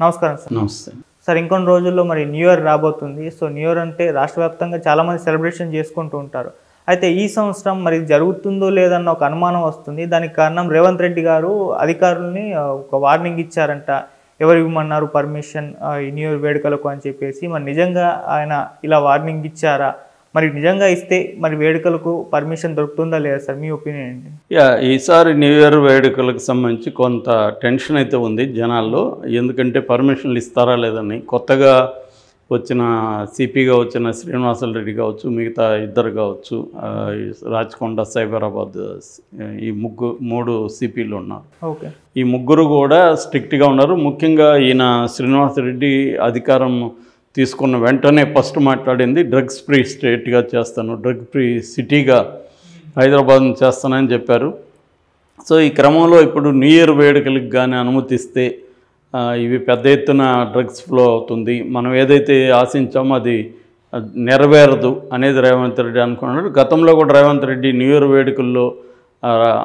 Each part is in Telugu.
నమస్కారం సార్. నమస్తే సార్, ఇంకొన్ని రోజుల్లో మరి న్యూ ఇయర్ రాబోతుంది. సో న్యూ ఇయర్ అంటే రాష్ట్ర వ్యాప్తంగా చాలామంది సెలబ్రేషన్ చేసుకుంటూ ఉంటారు. అయితే ఈ సంవత్సరం మరి జరుగుతుందో లేదన్న ఒక అనుమానం వస్తుంది. దానికి కారణం రేవంత్ రెడ్డి గారు అధికారులని ఒక వార్నింగ్ ఇచ్చారంట. ఎవరు ఇవ్వమన్నారు పర్మిషన్ ఈ న్యూ ఇయర్ వేడుకలకు అని చెప్పేసి. మరి నిజంగా ఆయన ఇలా వార్నింగ్ ఇచ్చారా? మరి నిజంగా ఇస్తే మరి వేడుకలకు పర్మిషన్ దొరుకుతుందా లేదా సార్? మీ ఒపీనియన్ ఏంటి? ఈసారి న్యూ ఇయర్ వేడుకలకు సంబంధించి కొంత టెన్షన్ అయితే ఉంది జనాల్లో. ఎందుకంటే పర్మిషన్లు ఇస్తారా లేదని కొత్తగా వచ్చిన సిపిగా వచ్చిన శ్రీనివాసరెడ్డి కావచ్చు, మిగతా ఇద్దరు కావచ్చు, రాచకొండ, సైబరాబాద్ ఈ మూడు సిపిలు ఉన్నారు. ఓకే, ఈ ముగ్గురు కూడా స్ట్రిక్ట్గా ఉన్నారు. ముఖ్యంగా ఈయన శ్రీనివాసరెడ్డి అధికారం తీసుకున్న వెంటనే ఫస్ట్ మాట్లాడింది డ్రగ్స్ ఫ్రీ స్టేట్గా చేస్తాను, డ్రగ్ ఫ్రీ సిటీగా హైదరాబాద్ని చేస్తానని చెప్పారు. సో ఈ క్రమంలో ఇప్పుడు న్యూ ఇయర్ వేడుకలకు కానీ అనుమతిస్తే ఇవి పెద్ద ఎత్తున డ్రగ్స్ ఫ్లో అవుతుంది, మనం ఏదైతే ఆశించామో అది నెరవేరదు అనేది రేవంత్ రెడ్డి అనుకున్నాడు. గతంలో కూడా రేవంత్ రెడ్డి న్యూ ఇయర్ వేడుకల్లో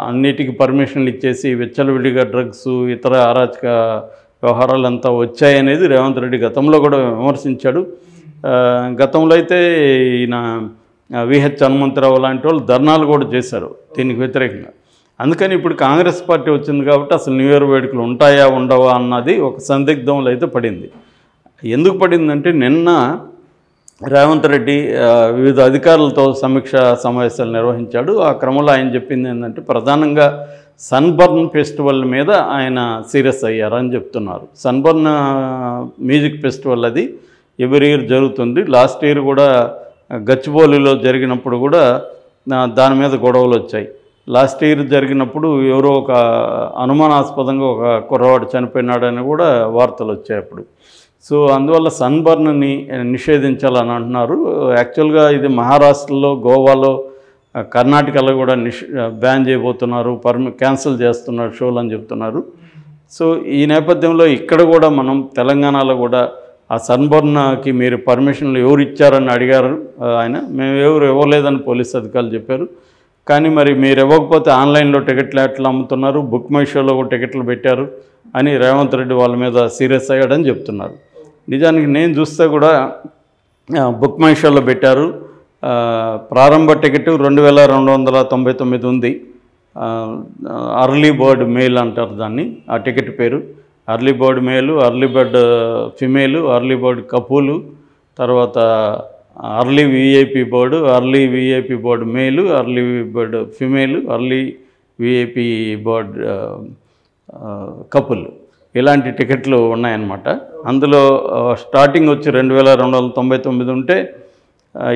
అన్నిటికీ పర్మిషన్లు ఇచ్చేసి విచ్చలవిడిగా డ్రగ్స్ ఇతర అరాచక వ్యవహారాలు అంతా వచ్చాయనేది రేవంత్ రెడ్డి గతంలో కూడా విమర్శించాడు. గతంలో అయితే ఈయన విహెచ్ హనుమంతరావు లాంటి వాళ్ళు ధర్నాలు కూడా చేశారు దీనికి వ్యతిరేకంగా. అందుకని ఇప్పుడు కాంగ్రెస్ పార్టీ వచ్చింది కాబట్టి అసలు న్యూ ఇయర్ వేడుకలు ఉంటాయా ఉండవా అన్నది ఒక సందిగ్ధంలో అయితే పడింది. ఎందుకు పడిందంటే నిన్న రేవంత్ రెడ్డి వివిధ అధికారులతో సమీక్ష సమావేశాలు నిర్వహించాడు. ఆ క్రమంలో ఆయన చెప్పింది ఏంటంటే ప్రధానంగా సన్బర్న్ ఫెస్టివల్ మీద ఆయన సీరియస్ అయ్యారని చెప్తున్నారు. సన్బర్న్ మ్యూజిక్ ఫెస్టివల్ అది ఎవ్రీ ఇయర్ జరుగుతుంది. లాస్ట్ ఇయర్ కూడా గచ్చిబౌలిలో జరిగినప్పుడు కూడా దాని మీద గొడవలు వచ్చాయి. లాస్ట్ ఇయర్ జరిగినప్పుడు ఎవరో ఒక అనుమానాస్పదంగా ఒక కుర్రవాడు చనిపోయినాడని కూడా వార్తలు వచ్చాయి అప్పుడు. సో అందువల్ల సన్బర్న్ని నిషేధించాలని అంటున్నారు. యాక్చువల్గా ఇది మహారాష్ట్రలో, గోవాలో, కర్ణాటకలో కూడా బ్యాన్ చేయబోతున్నారు, క్యాన్సిల్ చేస్తున్నారు షోలు అని చెప్తున్నారు. సో ఈ నేపథ్యంలో ఇక్కడ కూడా మనం తెలంగాణలో కూడా ఆ సన్బర్న్కి మీరు పర్మిషన్లు ఎవరు ఇచ్చారని అడిగారు ఆయన. మేము ఎవరు ఇవ్వలేదని పోలీస్ అధికారులు చెప్పారు. కానీ మరి మీరు ఇవ్వకపోతే ఆన్లైన్లో టికెట్లు ఎట్లా అమ్ముతున్నారు, బుక్ మై షోలో టికెట్లు పెట్టారు అని రేవంత్ రెడ్డి వాళ్ళ మీద సీరియస్ అయ్యాడని చెప్తున్నారు. నిజానికి నేను చూస్తే కూడా బుక్ మై షోలో పెట్టారు. ప్రారంభ టికెట్ 2299 ఉంది. అర్లీ బర్డ్ మేల్ అంటారు దాన్ని, ఆ టికెట్ పేరు. Early bird male, early bird female, early bird couple, తర్వాత early VIP bird, early VIP bird male, early bird female, early VIP bird couple, ఇలాంటి టికెట్లు ఉన్నాయన్నమాట. అందులో స్టార్టింగ్ వచ్చి 2299 ఉంటే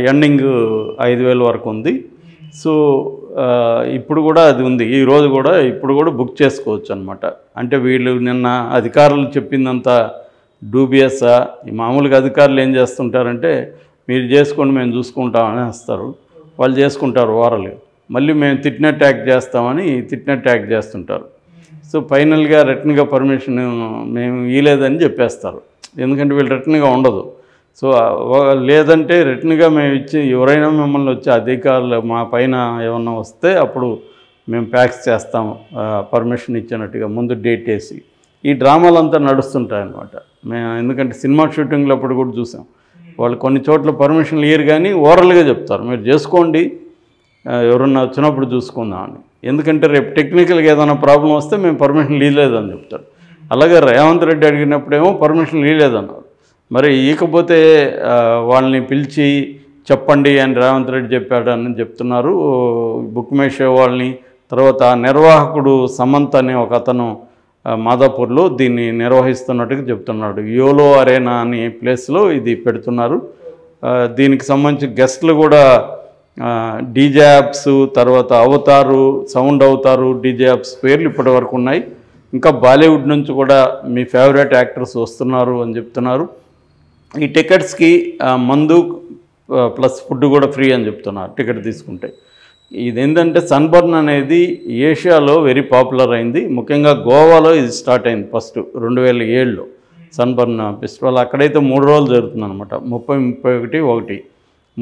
ఎండింగ్ 5000 వరకు ఉంది. సో ఇప్పుడు కూడా అది ఉంది. ఈరోజు కూడా ఇప్పుడు కూడా బుక్ చేసుకోవచ్చు అనమాట. అంటే వీళ్ళు నిన్న అధికారులు చెప్పిందంతా డూబియస్సా? మామూలుగా అధికారులు ఏం చేస్తుంటారంటే మీరు చేసుకోండి మేము చూసుకుంటామని వేస్తారు, వాళ్ళు చేసుకుంటారు వారాలు, మళ్ళీ మేము తిట్టినట్టు యాక్ట్ చేస్తామని తిట్టినట్టు యాక్ట్ చేస్తుంటారు. సో ఫైనల్గా రిటర్న్గా పర్మిషన్ మేము ఇవ్వలేదని చెప్పేస్తారు. ఎందుకంటే వీళ్ళు రిటర్న్గా ఉండదు. సో లేదంటే రిటర్న్గా మేము ఇచ్చి ఎవరైనా మిమ్మల్ని వచ్చి అధికారులు మా పైన ఏమన్నా వస్తే అప్పుడు మేము ప్యాక్స్ చేస్తాము పర్మిషన్ ఇచ్చినట్టుగా ముందు డేట్ వేసి. ఈ డ్రామాలంతా నడుస్తుంటాయన్నమాట. మేము ఎందుకంటే సినిమా షూటింగ్లో అప్పుడు కూడా చూసాం, వాళ్ళు కొన్ని చోట్ల పర్మిషన్లు ఇయ్యరు కానీ ఓవరాల్గా చెప్తారు మీరు చేసుకోండి, ఎవరన్నా వచ్చినప్పుడు చూసుకుందామని. ఎందుకంటే రేపు టెక్నికల్గా ఏదైనా ప్రాబ్లం వస్తే మేము పర్మిషన్లు ఇవ్వలేదని చెప్తారు. అలాగే రేవంత్ రెడ్డి అడిగినప్పుడేమో పర్మిషన్లు ఇవ్వలేదన్నారు. మరి ఇకపోతే వాళ్ళని పిలిచి చెప్పండి అని రేవంత్ రెడ్డి చెప్పాడని చెప్తున్నారు బుక్ మై షో వాళ్ళని. తర్వాత నిర్వాహకుడు సమంత్ అనే ఒక అతను మాదాపూర్లో దీన్ని నిర్వహిస్తున్నట్టుగా చెప్తున్నాడు. యోలో అరేనా అనే ప్లేస్లో ఇది పెడుతున్నారు. దీనికి సంబంధించి గెస్ట్లు కూడా డీజే యాప్స్, తర్వాత అవతారు, సౌండ్ అవతారు, డీజే యాప్స్ పేర్లు ఇప్పటి వరకు ఉన్నాయి. ఇంకా బాలీవుడ్ నుంచి కూడా మీ ఫేవరెట్ యాక్టర్స్ వస్తున్నారు అని చెప్తున్నారు. ఈ టికెట్స్కి మందు ప్లస్ ఫుడ్ కూడా ఫ్రీ అని చెప్తున్నారు టికెట్ తీసుకుంటే. ఇది ఏంటంటే సన్బర్న్ అనేది ఏషియాలో వెరీ పాపులర్ అయింది. ముఖ్యంగా గోవాలో ఇది స్టార్ట్ అయింది ఫస్ట్ 2007లో సన్బర్న్ ఫెస్టివల్. అక్కడైతే 3 రోజులు జరుగుతుంది అనమాట. 30, 31, 1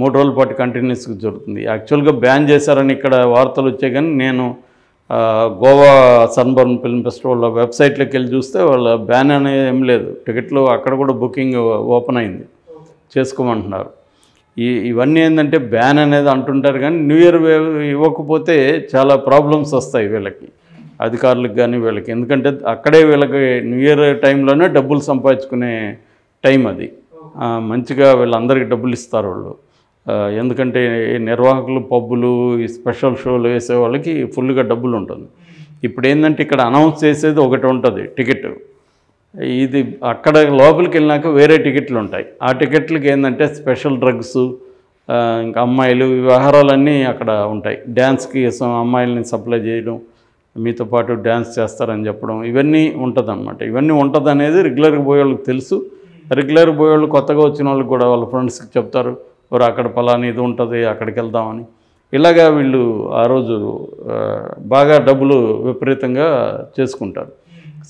3 రోజుల పాటు కంటిన్యూస్గా జరుగుతుంది. యాక్చువల్గా బ్యాన్ చేశారని ఇక్కడ వార్తలు వచ్చాయి, కానీ నేను గోవా సన్బర్న్ ఫిల్మ్ ఫెస్టివల్ వెబ్సైట్లోకి వెళ్ళి చూస్తే వాళ్ళ బ్యాన్ అనేది ఏం లేదు, టికెట్లు అక్కడ కూడా బుకింగ్ ఓపెన్ అయింది, చేసుకోమంటున్నారు. ఇవన్నీ ఏంటంటే బ్యాన్ అనేది అంటుంటారు, కానీ న్యూ ఇయర్ ఇవ్వకపోతే చాలా ప్రాబ్లమ్స్ వస్తాయి వీళ్ళకి, అధికారులకు కానీ వీళ్ళకి. ఎందుకంటే అక్కడే వీళ్ళకి న్యూ ఇయర్ టైంలోనే డబ్బులు సంపాదించుకునే టైం అది. మంచిగా వీళ్ళందరికీ డబ్బులు ఇస్తారు వాళ్ళు. ఎందుకంటే నిర్వాహకులు, పబ్బులు, ఈ స్పెషల్ షోలు వేసే వాళ్ళకి ఫుల్గా డబ్బులు ఉంటుంది. ఇప్పుడు ఏంటంటే ఇక్కడ అనౌన్స్ చేసేది ఒకటి ఉంటుంది టికెట్, ఇది అక్కడ లోపలికి వెళ్ళినాక వేరే టికెట్లు ఉంటాయి. ఆ టికెట్లకి ఏంటంటే స్పెషల్ డ్రగ్స్, ఇంకా అమ్మాయిలు, వ్యవహారాలన్నీ అక్కడ ఉంటాయి. డ్యాన్స్కి అమ్మాయిలని సప్లై చేయడం, మీతో పాటు డ్యాన్స్ చేస్తారని చెప్పడం, ఇవన్నీ ఉంటుందన్నమాట. ఇవన్నీ ఉంటుంది అనేది రెగ్యులర్గా పోయే వాళ్ళకి తెలుసు. రెగ్యులర్గా పోయే వాళ్ళు కొత్తగా వచ్చిన వాళ్ళకి కూడా వాళ్ళ ఫ్రెండ్స్కి చెప్తారు, అక్కడ పలానా ఇది ఉంటుంది, అక్కడికి వెళ్దామని. ఇలాగా వీళ్ళు ఆ రోజు బాగా డబ్బులు విపరీతంగా చేసుకుంటారు.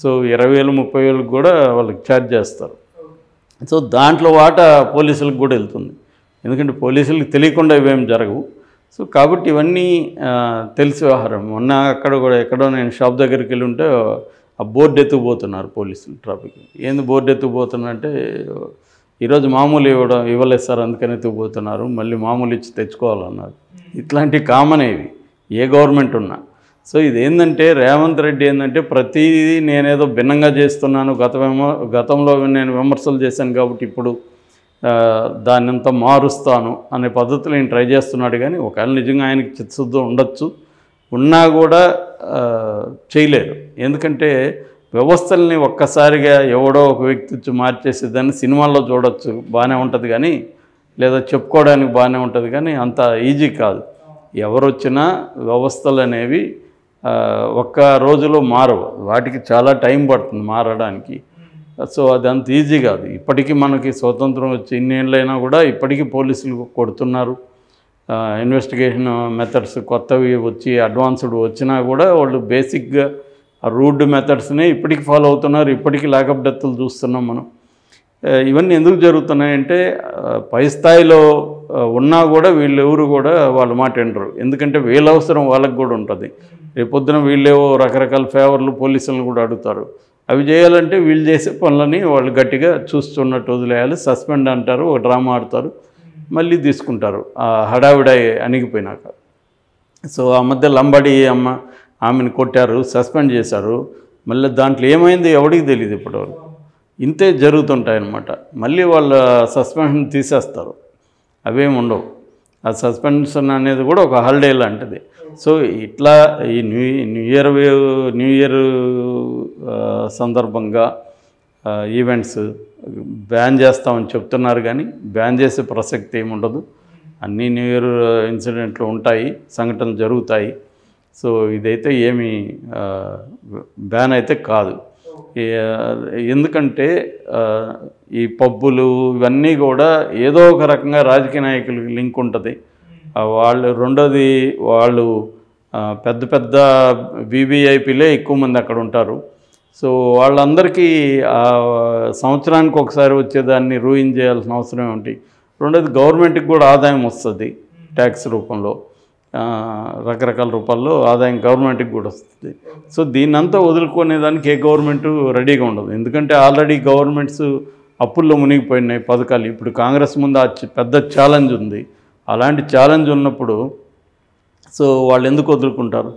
సో 20,000 30,000 కూడా వాళ్ళకి ఛార్జ్ చేస్తారు. సో దాంట్లో వాటా పోలీసులకు కూడా వెళ్తుంది, ఎందుకంటే పోలీసులకు తెలియకుండా ఇవేం జరగవు. సో కాబట్టి ఇవన్నీ తెలిసి వ్యవహారం. మొన్న అక్కడ కూడా ఎక్కడో నేను షాప్ దగ్గరికి వెళ్ళి ఉంటే ఆ బోర్డు ఎత్తుకుపోతున్నారు పోలీసులు, ట్రాఫిక్. ఏంది బోర్డు ఎత్తుకుపోతున్నారంటే, ఈరోజు మామూలు ఇవ్వలేదు సార్, అందుకని ఎత్తుకుపోతున్నారు, మళ్ళీ మామూలు ఇచ్చి తెచ్చుకోవాలన్నారు. ఇట్లాంటి కామన్ ఇవి ఏ గవర్నమెంట్ ఉన్నా. సో ఇదేంటంటే రేవంత్ రెడ్డి ఏంటంటే ప్రతిదీ నేనేదో భిన్నంగా చేస్తున్నాను, గతంలో నేను విమర్శలు చేశాను కాబట్టి ఇప్పుడు దాన్నంతా మారుస్తాను అనే పద్ధతిలో నేను ట్రై చేస్తున్నాడు. కానీ ఒకవేళ నిజంగా ఆయనకి చిత్తశుద్ధి ఉండొచ్చు, ఉన్నా కూడా చేయలేరు. ఎందుకంటే వ్యవస్థల్ని ఒక్కసారిగా ఎవడో ఒక వ్యక్తి వచ్చి మార్చేసేదాన్ని సినిమాల్లో చూడొచ్చు, బాగానే ఉంటుంది, కానీ లేదా చెప్పుకోవడానికి బాగానే ఉంటుంది, కానీ అంత ఈజీ కాదు. ఎవరు వచ్చినా వ్యవస్థలు అనేవి ఒక్క రోజులో మారవు, వాటికి చాలా టైం పడుతుంది మారడానికి. సో అది అంత ఈజీ కాదు. ఇప్పటికీ మనకి స్వతంత్రం వచ్చి ఇన్నేళ్ళైనా కూడా ఇప్పటికీ పోలీసులు కొడుతున్నారు. ఇన్వెస్టిగేషన్ మెథడ్స్ కొత్తవి వచ్చి అడ్వాన్స్డ్ వచ్చినా కూడా వాళ్ళు బేసిక్గా రూడ్ మెథడ్స్ని ఇప్పటికీ ఫాలో అవుతున్నారు. ఇప్పటికీ లాకప్ డెత్తులు చూస్తున్నాం మనం. ఇవన్నీ ఎందుకు జరుగుతున్నాయంటే పై స్థాయిలో ఉన్నా కూడా వీళ్ళెవరు కూడా వాళ్ళ మాట వినరు. ఎందుకంటే వీళ్ళ అవసరం వాళ్ళకి కూడా ఉంటుంది. రేపొద్దున వీళ్ళేవో రకరకాల ఫేవర్లు పోలీసులను కూడా అడుగుతారు. అవి చేయాలంటే వీళ్ళు చేసే పనులని వాళ్ళు గట్టిగా చూస్తున్నట్టు వదిలేయాలి. సస్పెండ్ అంటారు, ఒక డ్రామా ఆడతారు, మళ్ళీ తీసుకుంటారు ఆ హడావిడ అణిగిపోయినాక. సో ఆ మధ్య లంబడి ఆమెను కొట్టారు, సస్పెండ్ చేశారు. మళ్ళీ దాంట్లో ఏమైంది ఎవడికి తెలియదు ఇప్పటివరకు. ఇంతే జరుగుతుంటాయన్నమాట. మళ్ళీ వాళ్ళ సస్పెన్షన్ తీసేస్తారు, అవేమి ఉండవు. ఆ సస్పెన్షన్ అనేది కూడా ఒక హాలిడే లాంటిది. సో ఇట్లా ఈ న్యూ ఇయర్ సందర్భంగా ఈవెంట్స్ బ్యాన్ చేస్తామని చెప్తున్నారు, కానీ బ్యాన్ చేసే ప్రసక్తి ఏమి ఉండదు. అన్ని న్యూ ఇయర్ ఇన్సిడెంట్లు ఉంటాయి, సంఘటనలు జరుగుతాయి. సో ఇదైతే ఏమి బ్యాన్ అయితే కాదు. ఎందుకంటే ఈ పబ్బులు ఇవన్నీ కూడా ఏదో ఒక రకంగా రాజకీయ నాయకులకి లింక్ ఉంటుంది. వాళ్ళు రెండోది వాళ్ళు పెద్ద పెద్ద వీవీఐపీలే ఎక్కువ మంది అక్కడ ఉంటారు. సో వాళ్ళందరికీ సంవత్సరానికి ఒకసారి వచ్చేదాన్ని రూయిన్ చేయాల్సిన అవసరం ఏంటి. రెండోది గవర్నమెంట్కి కూడా ఆదాయం వస్తుంది, ట్యాక్స్ రూపంలో, రకరకాల రూపాల్లో ఆదాయం గవర్నమెంట్కి కూడా వస్తుంది. సో దీన్నంతా వదులుకునేదానికి ఏ గవర్నమెంటు రెడీగా ఉండదు. ఎందుకంటే ఆల్రెడీ గవర్నమెంట్స్ అప్పుల్లో మునిగిపోయినాయి పథకాలు. ఇప్పుడు కాంగ్రెస్ ముందు పెద్ద ఛాలెంజ్ ఉంది. అలాంటి ఛాలెంజ్ ఉన్నప్పుడు సో వాళ్ళు ఎందుకు వదులుకుంటారు?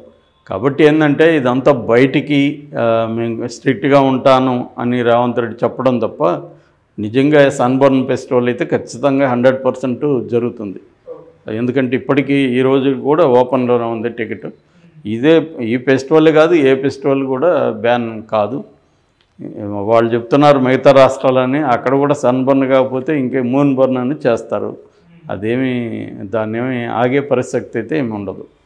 కాబట్టి ఏంటంటే ఇదంతా బయటికి మేము స్ట్రిక్ట్గా ఉంటాను అని రేవంత్ రెడ్డి చెప్పడం తప్ప నిజంగా సన్బర్న్ ఫెస్టివల్ అయితే ఖచ్చితంగా 100% జరుగుతుంది. ఎందుకంటే ఇప్పటికీ ఈరోజు కూడా ఓపెన్లోనే ఉంది టికెట్. ఈ ఫెస్టివల్ కాదు, ఏ ఫెస్టివల్ కూడా బ్యాన్ కాదు. వాళ్ళు చెప్తున్నారు మిగతా రాష్ట్రాలని, అక్కడ కూడా సన్బర్న్ కాకపోతే ఇంకే మూన్ బర్న్ అని చేస్తారు. దాన్నేమి ఆగే పరిస్థితి అయితే ఏమి ఉండదు.